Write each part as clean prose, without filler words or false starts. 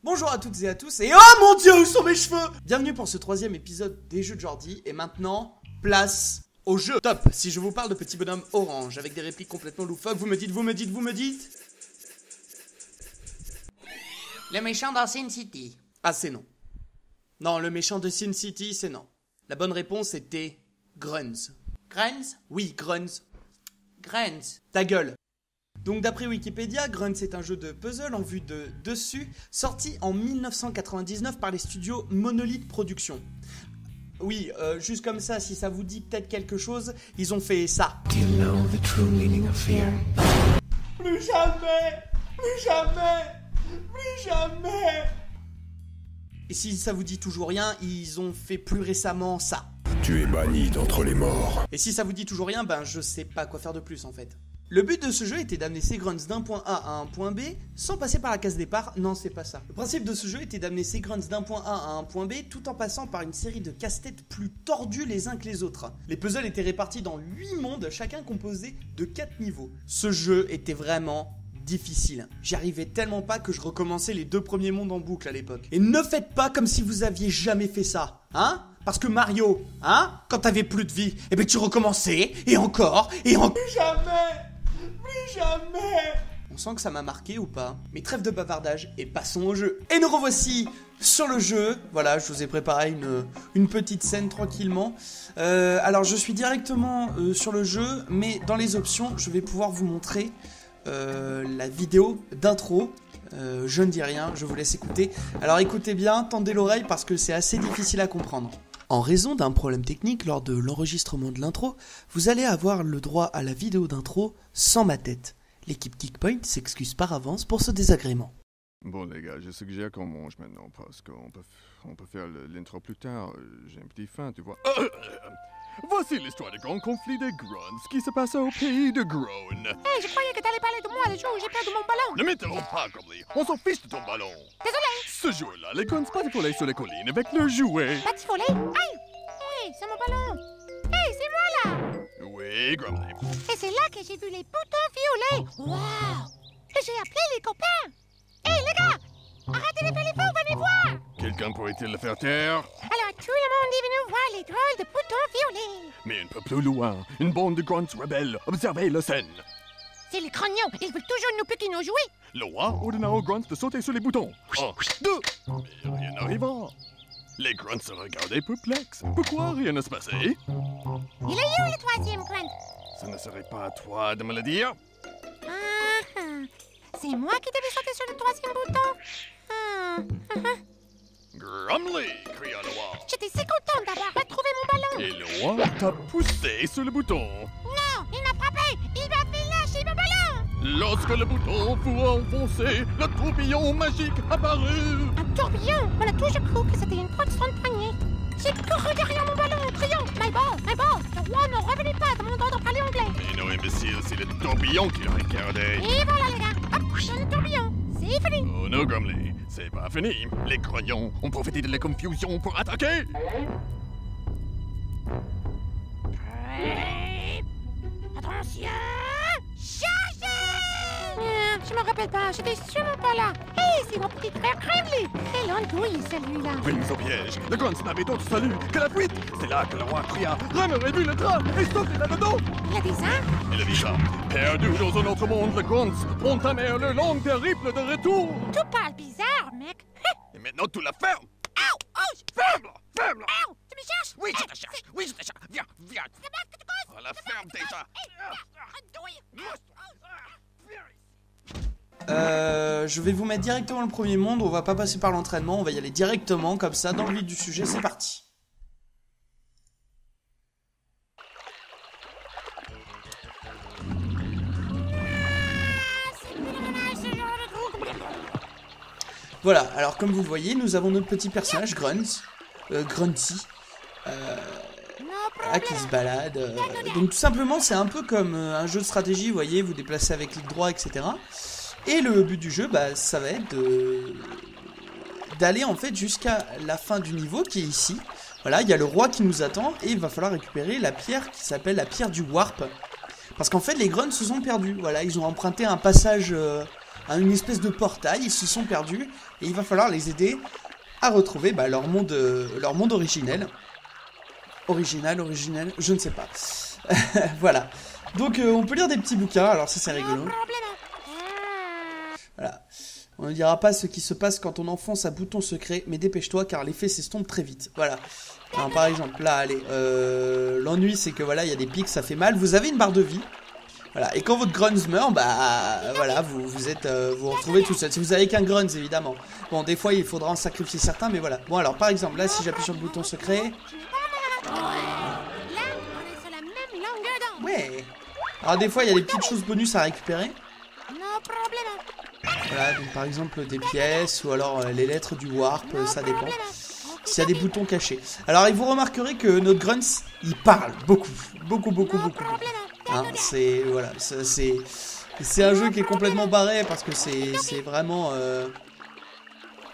Bonjour à toutes et à tous, et oh mon dieu, où sont mes cheveux? Bienvenue pour ce troisième épisode des Jeux de Jordi, et maintenant, place au jeu. Top, si je vous parle de petit bonhomme orange, avec des répliques complètement loufoques, vous me dites... Le méchant dans Sin City. Ah, c'est non. Non, le méchant de Sin City, c'est non. La bonne réponse était Grunz. Grunz? Oui, Grunz. Grunz. Ta gueule. Donc d'après Wikipédia, Grunz est un jeu de puzzle en vue de dessus, sorti en 1999 par les studios Monolith Productions. Oui, juste comme ça, si ça vous dit peut-être quelque chose, ils ont fait ça. Do you know the true meaning of fear? Plus jamais! Plus jamais! Plus jamais! Et si ça vous dit toujours rien, ils ont fait plus récemment ça. Tu es banni d'entre les morts. Et si ça vous dit toujours rien, ben je sais pas quoi faire de plus en fait. Le but de ce jeu était d'amener ces grunts d'un point A à un point B sans passer par la case départ. Non, c'est pas ça. Le principe de ce jeu était d'amener ces grunts d'un point A à un point B tout en passant par une série de casse-têtes plus tordus les uns que les autres. Les puzzles étaient répartis dans 8 mondes, chacun composé de 4 niveaux. Ce jeu était vraiment difficile. J'y arrivais tellement pas que je recommençais les 2 premiers mondes en boucle à l'époque. Et ne faites pas comme si vous aviez jamais fait ça, hein? Parce que Mario, hein, quand t'avais plus de vie, eh ben tu recommençais, et encore, et encore. Plus jamais! Plus jamais! On sent que ça m'a marqué ou pas? Mais trêve de bavardage, et passons au jeu. Et nous revoici sur le jeu. Voilà, je vous ai préparé une petite scène tranquillement. Alors je suis directement sur le jeu, mais dans les options, je vais pouvoir vous montrer la vidéo d'intro. Je ne dis rien, je vous laisse écouter. Alors écoutez bien, tendez l'oreille parce que c'est assez difficile à comprendre. En raison d'un problème technique lors de l'enregistrement de l'intro, vous allez avoir le droit à la vidéo d'intro sans ma tête. L'équipe Geekpoint s'excuse par avance pour ce désagrément. Bon les gars, je suggère qu'on mange maintenant parce qu'on peut faire l'intro plus tard. J'ai un petit faim, tu vois. Voici l'histoire du grand conflit des Grunts qui se passe au pays de Groan. Hey, je croyais que t'allais parler de moi le jour où j'ai perdu mon ballon. Ne m'interromps pas, Grumbly. On s'en fiche de ton ballon. Désolé. Ce jour-là, les Grunts patifolaient sur les collines avec leurs jouets. Patifolé. Hey! Hey, c'est mon ballon. Hey, c'est moi là. Oui, Grumbly. Et c'est là que j'ai vu les boutons violets. Wow! Et j'ai appelé les copains. Hey, les gars! Arrêtez de faire les fous, venez voir! Quelqu'un pourrait-il le faire taire? Alors tout le monde est venu voir les drôles de boutons violets. Mais un peu plus loin, une bande de Grunts rebelles observait la scène. C'est les crognons, ils veulent toujours nous piquer nos jouets. Le roi ordonna aux Grunts de sauter sur les boutons. 1, 2, mais rien n'arriva. Les Grunts se regardaient perplexes. Pourquoi rien ne se passait? Il est où le troisième grunt? Ce ne serait pas à toi de me le dire? C'est moi qui devais sauter sur le troisième bouton? Grumbly, cria le roi. J'étais si contente d'avoir retrouvé mon ballon. Et le roi t'a poussé sur le bouton. Non, il m'a frappé. Il m'a fait lâcher mon ballon. Lorsque le bouton fut enfoncé, le tourbillon magique apparut. Un tourbillon? On a toujours cru que c'était une poisson de poignée. J'ai couru derrière mon ballon en criant My ball, my ball. Le roi ne revenait pas demandant de parler anglais. Mais non, imbécile, c'est le tourbillon qui le regardait. Et voilà les gars, hop, dans le tourbillon. C'est fini. Oh non, Grumbly, c'est pas fini. Les croyants ont profité de la confusion pour attaquer. Attention! Chargez! Je me rappelle pas, j'étais sûrement pas là. Hey, c'est mon petit frère Grumbly. Quelle andouille celui-là. Pris au piège, le Grunts n'avait d'autre salut que la fuite. C'est là que le roi cria « Ramène vu le train et sautez là-dedans !» Il y a des arbres? Il a dit ça. Perdus dans un autre monde, les Grunts entamèrent le long périple de retour. Tout parle bizarre, mec. Et maintenant, tu la fermes. Ow! Oh! Ferme-la! Ferme-la! Ow! Tu me cherches? Oui, je te cherche. Oui, je te cherche. Viens, viens. C'est moi que tu causes? Oh, la ferme déjà. Andouille! Je vais vous mettre directement le premier monde, on va pas passer par l'entraînement, on va y aller directement comme ça, dans le vif du sujet, c'est parti. Voilà, alors comme vous le voyez, nous avons notre petit personnage, Grunty, qui se balade. Donc tout simplement, c'est un peu comme un jeu de stratégie, vous voyez, vous déplacez avec clic droit, etc. Et le but du jeu, bah, ça va être d'aller en fait jusqu'à la fin du niveau qui est ici. Voilà, il y a le roi qui nous attend et il va falloir récupérer la pierre qui s'appelle la pierre du warp. Parce qu'en fait, les grunts se sont perdus. Voilà, ils ont emprunté un passage une espèce de portail, ils se sont perdus, et il va falloir les aider à retrouver leur monde originel. Original, je ne sais pas. Voilà. Donc on peut lire des petits bouquins, alors ça c'est rigolo. Voilà. On ne dira pas ce qui se passe quand on enfonce un bouton secret, mais dépêche-toi car l'effet s'estompe très vite. Voilà. Alors, par exemple, là, allez, l'ennui c'est que voilà, il y a des pics, ça fait mal. Vous avez une barre de vie. Voilà. Et quand votre Grunz meurt, voilà, vous vous retrouvez tout seul. Si vous avez qu'un Grunz, évidemment. Bon, des fois, il faudra en sacrifier certains, mais voilà. Bon, alors, par exemple, là, si j'appuie sur le bouton secret. Ouais. Alors, des fois, il y a des petites choses bonus à récupérer. Voilà, donc par exemple des pièces ou alors les lettres du warp, ça dépend. S'il y a des boutons cachés. Alors, vous remarquerez que notre Grunz, il parle beaucoup. Beaucoup. Hein, c'est voilà, c'est un jeu qui est complètement barré parce que c'est vraiment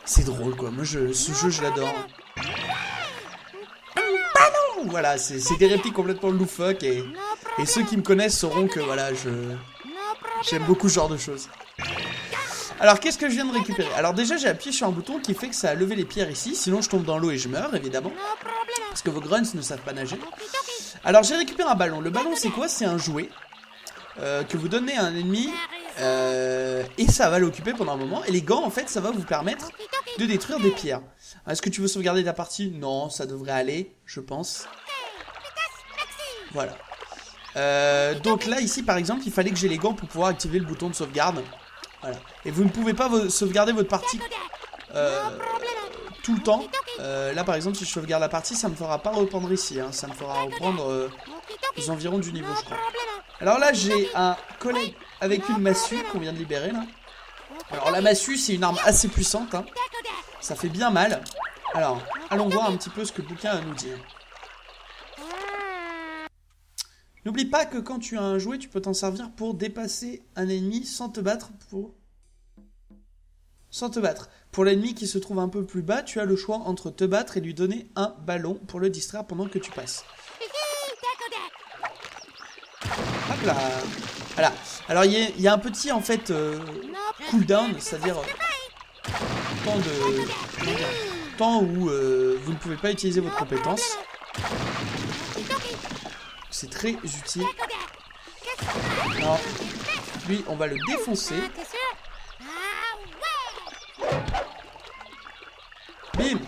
c'est drôle quoi. Moi ce jeu je l'adore. Voilà, c'est des répliques complètement loufoques et ceux qui me connaissent sauront que voilà, j'aime beaucoup ce genre de choses. Alors qu'est-ce que je viens de récupérer? Alors déjà j'ai appuyé sur un bouton qui fait que ça a levé les pierres ici, sinon je tombe dans l'eau et je meurs évidemment. Parce que vos Grunts ne savent pas nager. Alors j'ai récupéré un ballon. Le ballon c'est quoi? C'est un jouet que vous donnez à un ennemi et ça va l'occuper pendant un moment. Et les gants en fait ça va vous permettre de détruire des pierres. Est-ce que tu veux sauvegarder ta partie? Non, ça devrait aller, je pense. Voilà. Donc là ici par exemple il fallait que j'ai les gants pour pouvoir activer le bouton de sauvegarde. Voilà. Et vous ne pouvez pas sauvegarder votre partie tout le temps. Là par exemple si je sauvegarde la partie ça me fera pas reprendre ici hein. Ça me fera reprendre aux environs du niveau je crois. Alors là j'ai un collègue avec une massue qu'on vient de libérer là. Alors la massue c'est une arme assez puissante hein. Ça fait bien mal. Alors allons voir un petit peu ce que le bouquin a à nous dire. N'oublie pas que quand tu as un jouet, tu peux t'en servir pour dépasser un ennemi sans te battre. Pour l'ennemi qui se trouve un peu plus bas, tu as le choix entre te battre et lui donner un ballon pour le distraire pendant que tu passes. Hop là. Voilà. Alors il y a un petit en fait cooldown, c'est-à-dire temps où vous ne pouvez pas utiliser votre compétence. C'est très utile. Alors, lui, on va le défoncer. Bim.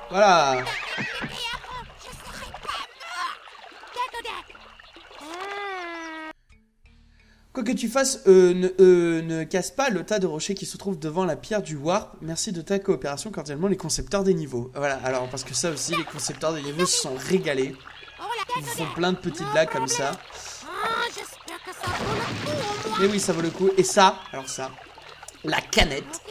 Voilà. Quoi que tu fasses, ne casse pas le tas de rochers qui se trouve devant la pierre du warp. Merci de ta coopération, cordialement les concepteurs des niveaux. Voilà, alors parce que ça aussi, les concepteurs des niveaux se sont régalés. Ils font plein de petites blagues comme ça. Mais oui, ça vaut le coup. Et ça, alors ça, la canette.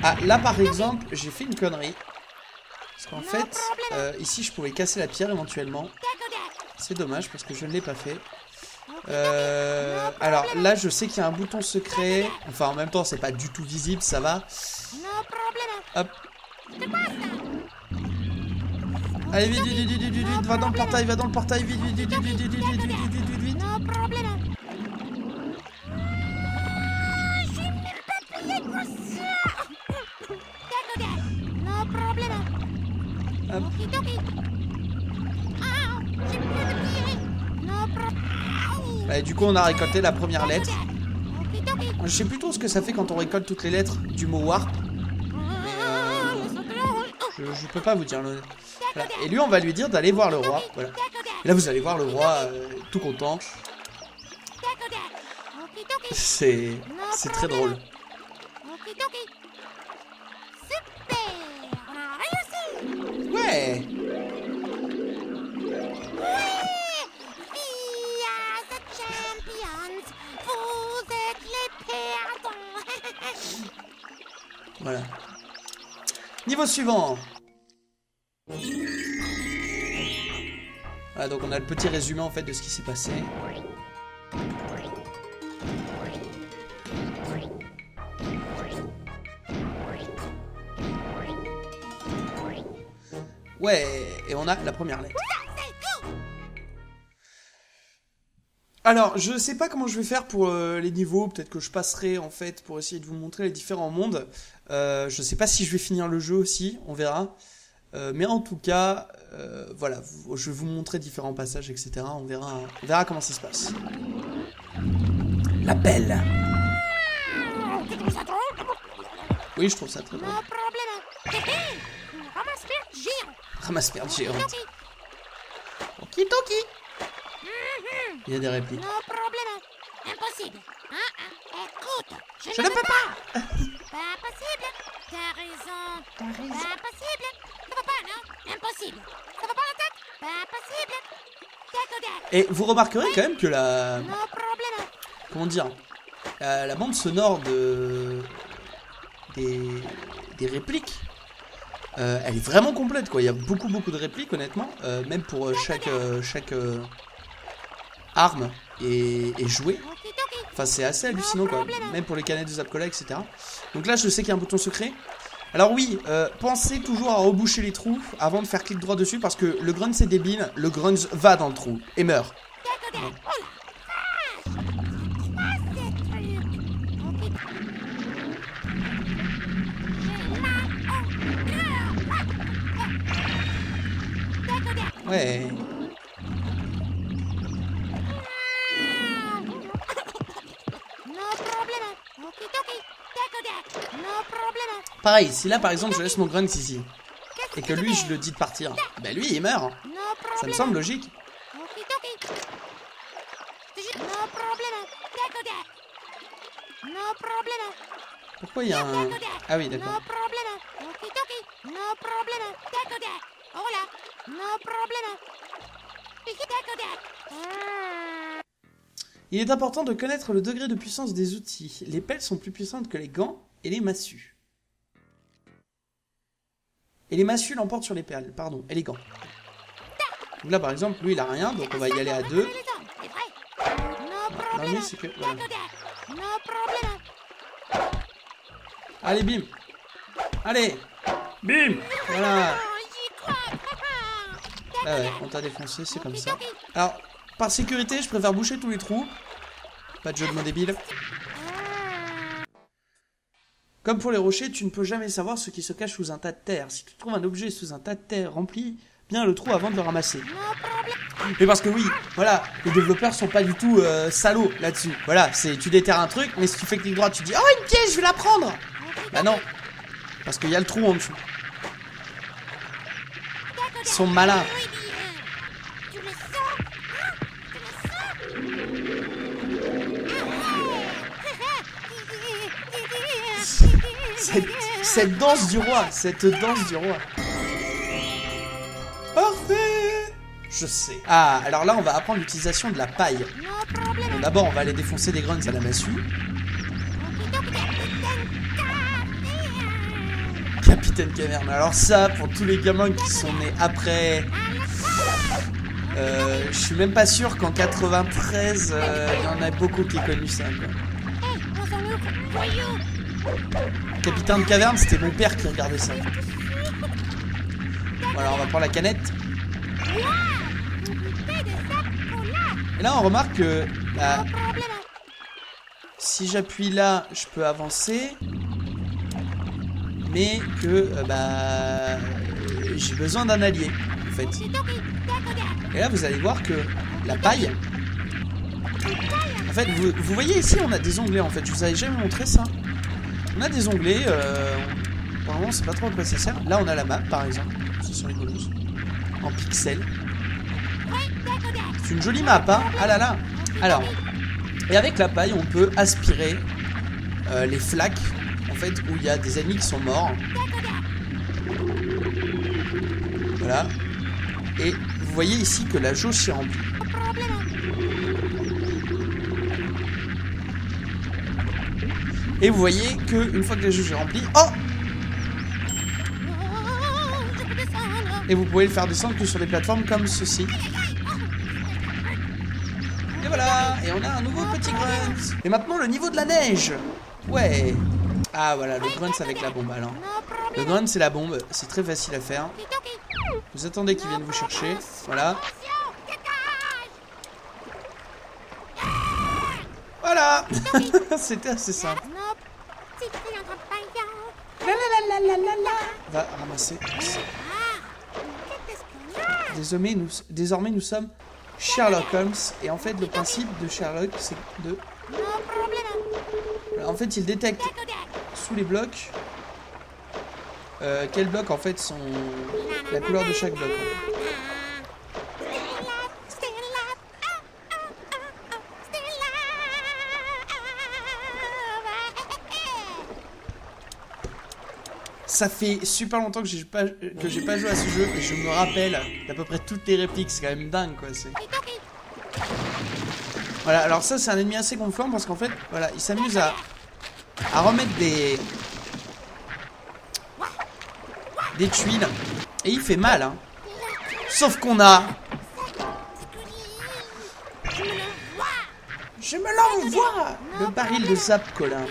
Ah, là par exemple, j'ai fait une connerie. Parce qu'en fait, ici je pouvais casser la pierre éventuellement. C'est dommage parce que je ne l'ai pas fait. Alors là je sais qu'il y a un bouton secret. Enfin en même temps c'est pas du tout visible, ça va. Hop. Allez vite, va dans le portail, vite. Hop. Bah, du coup on a récolté la première lettre. Je sais plutôt ce que ça fait quand on récolte toutes les lettres du mot warp. Mais je peux pas vous dire le... Voilà. Et lui on va lui dire d'aller voir le roi. Voilà. Et là vous allez voir le roi tout content. C'est très drôle. Ouais. Voilà. Niveau suivant. Voilà, donc on a le petit résumé en fait de ce qui s'est passé. Ouais, et on a la première lettre. Alors, je sais pas comment je vais faire pour les niveaux. Peut-être que je passerai, en fait, pour essayer de vous montrer les différents mondes. Je sais pas si je vais finir le jeu aussi, on verra. Mais en tout cas, voilà, je vais vous montrer différents passages, etc. On verra comment ça se passe. L'appel. Oui, je trouve ça très bon. No problème. Ramasse-merde géant. Ramasse-merde géante. Okidoki. Il y a des répliques. No problème. Impossible. Écoute, Je ne peux pas. Pas possible. T'as raison. Pas possible. Ça va pas, non? Impossible. Ça va pas la tête? Pas possible. Tac. Et vous remarquerez quand même que la... No problème. Comment dire, la bande sonore des répliques, elle est vraiment complète, quoi. Il y a beaucoup de répliques, honnêtement, même pour chaque arme et jouet. Enfin, c'est assez hallucinant, quoi. Même pour les canettes de Zapcola, etc. Donc là, je sais qu'il y a un bouton secret. Alors oui, pensez toujours à reboucher les trous avant de faire clic droit dessus, parce que le Grunts c'est débile, le Grunts va dans le trou et meurt. Ouais. Ouais. Pareil, si là par exemple je laisse mon Grunts ici et que lui je le dis de partir, bah lui il meurt. Ça me semble logique. Pourquoi il y a un... Ah oui, d'accord. Il est important de connaître le degré de puissance des outils. Les pelles sont plus puissantes que les gants et les massues. Et les massues l'emportent sur les perles, pardon, et les gants. Donc là par exemple, lui il a rien, donc on va y aller à deux. Non, lui c'est que... Voilà. Allez, bim. Allez. Bim. Voilà. Ah ouais, on t'a défoncé, c'est comme ça. Alors, par sécurité, je préfère boucher tous les trous. Pas de jeu de mots débile. Comme pour les rochers, tu ne peux jamais savoir ce qui se cache sous un tas de terre. Si tu trouves un objet sous un tas de terre, remplis bien le trou avant de le ramasser. Mais parce que oui, voilà, les développeurs sont pas du tout salauds là-dessus. Voilà, c'est tu déterres un truc, mais si tu fais clic droit, tu dis « Oh, une pièce, je vais la prendre !» Bah non, parce qu'il y a le trou en dessous. Ils sont malins. Cette danse du roi, Parfait. Je sais. Ah, alors là, on va apprendre l'utilisation de la paille. Bon, d'abord, on va aller défoncer des grunts à la massue. Capitaine Caverne. Alors ça, pour tous les gamins qui sont nés après... je suis même pas sûr qu'en 93, il y en a beaucoup qui aient connu ça, quoi. Capitaine Caverne, c'était mon père qui regardait ça. Voilà, on va prendre la canette. Et là, on remarque que... Bah, si j'appuie là, je peux avancer. Mais que... bah... j'ai besoin d'un allié, en fait. Et là, vous allez voir que la paille... En fait, vous voyez ici, on a des onglets, en fait. Je vous avais jamais montré ça. On a des onglets, pour le moment, c'est pas trop à quoi ça sert. Là, on a la map, par exemple. C'est sur les colos. En pixels. C'est une jolie map, hein. Ah là là. Alors, et avec la paille, on peut aspirer les flaques, en fait, où il y a des ennemis qui sont morts. Voilà. Et vous voyez ici que la jauge s'est remplie. Et vous voyez que une fois que la jauge est remplie, oh! Et vous pouvez le faire descendre que sur des plateformes comme ceci. Et voilà, et on a un nouveau petit Grunts. Et maintenant le niveau de la neige. Ouais. Ah voilà, le Grunts avec la bombe alors. Le Grunts c'est la bombe, c'est très facile à faire. Vous attendez qu'ils viennent vous chercher. Voilà. Voilà. C'était assez simple. Va ramasser. Désormais, nous sommes Sherlock Holmes. Et en fait, le principe de Sherlock, c'est de... En fait, il détecte sous les blocs quels blocs, en fait, sont la couleur de chaque bloc. Ça fait super longtemps que j'ai pas joué à ce jeu et je me rappelle d'à peu près toutes les répliques, c'est quand même dingue quoi. Voilà, alors ça c'est un ennemi assez gonflant parce qu'en fait, voilà, il s'amuse à remettre des tuiles et il fait mal hein. Sauf qu'on a... Je me l'envoie le baril de Zap Colin.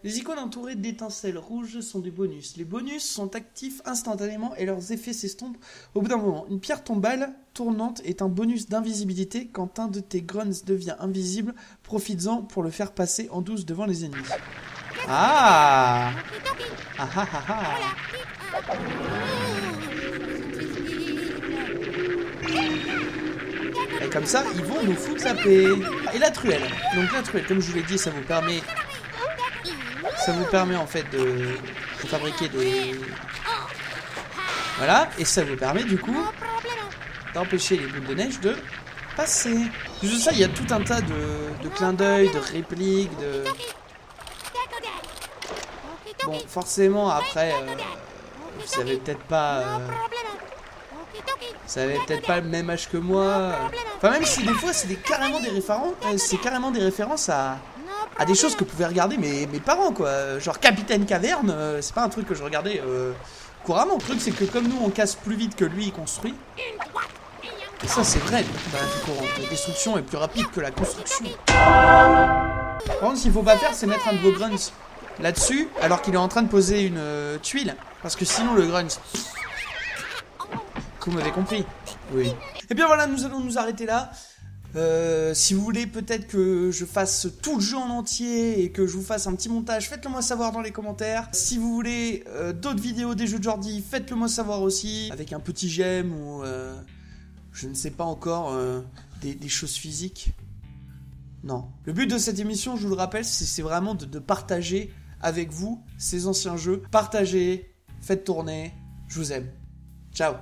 Les icônes entourées d'étincelles rouges sont des bonus. Les bonus sont actifs instantanément et leurs effets s'estompent au bout d'un moment. Une pierre tombale tournante est un bonus d'invisibilité. Quand un de tes grunts devient invisible, profites-en pour le faire passer en douce devant les ennemis. Ah ah ah ah ah. Et comme ça, ils vont nous foutre la paix. Et la truelle. Donc la truelle, comme je vous l'ai dit, ça vous permet en fait de fabriquer des... Voilà, et ça vous permet du coup d'empêcher les boules de neige de passer. Plus de ça, il y a tout un tas de clins d'œil, de répliques, de... Bon, forcément, après, vous savez peut-être pas... Vous avez peut-être pas le même âge que moi. Enfin, même si des fois, c'est carrément des références à des choses que pouvaient regarder mes parents, quoi. Genre Capitaine Caverne, c'est pas un truc que je regardais couramment. Le truc, c'est que comme nous, on casse plus vite que lui, il construit. Et ça, c'est vrai dans la vie courante. La destruction est plus rapide que la construction. Par contre, ce qu'il faut pas faire, c'est mettre un de vos grunts là-dessus, alors qu'il est en train de poser une tuile. Parce que sinon, le grunt... Vous m'avez compris. Oui. Et bien voilà, nous allons nous arrêter là. Si vous voulez peut-être que je fasse tout le jeu en entier et que je vous fasse un petit montage, faites-le moi savoir dans les commentaires. Si vous voulez d'autres vidéos des jeux de Jordi, faites-le moi savoir aussi. Avec un petit j'aime ou je ne sais pas encore des choses physiques. Non. Le but de cette émission, je vous le rappelle, c'est vraiment de partager avec vous ces anciens jeux. Partagez, faites tourner. Je vous aime. Ciao.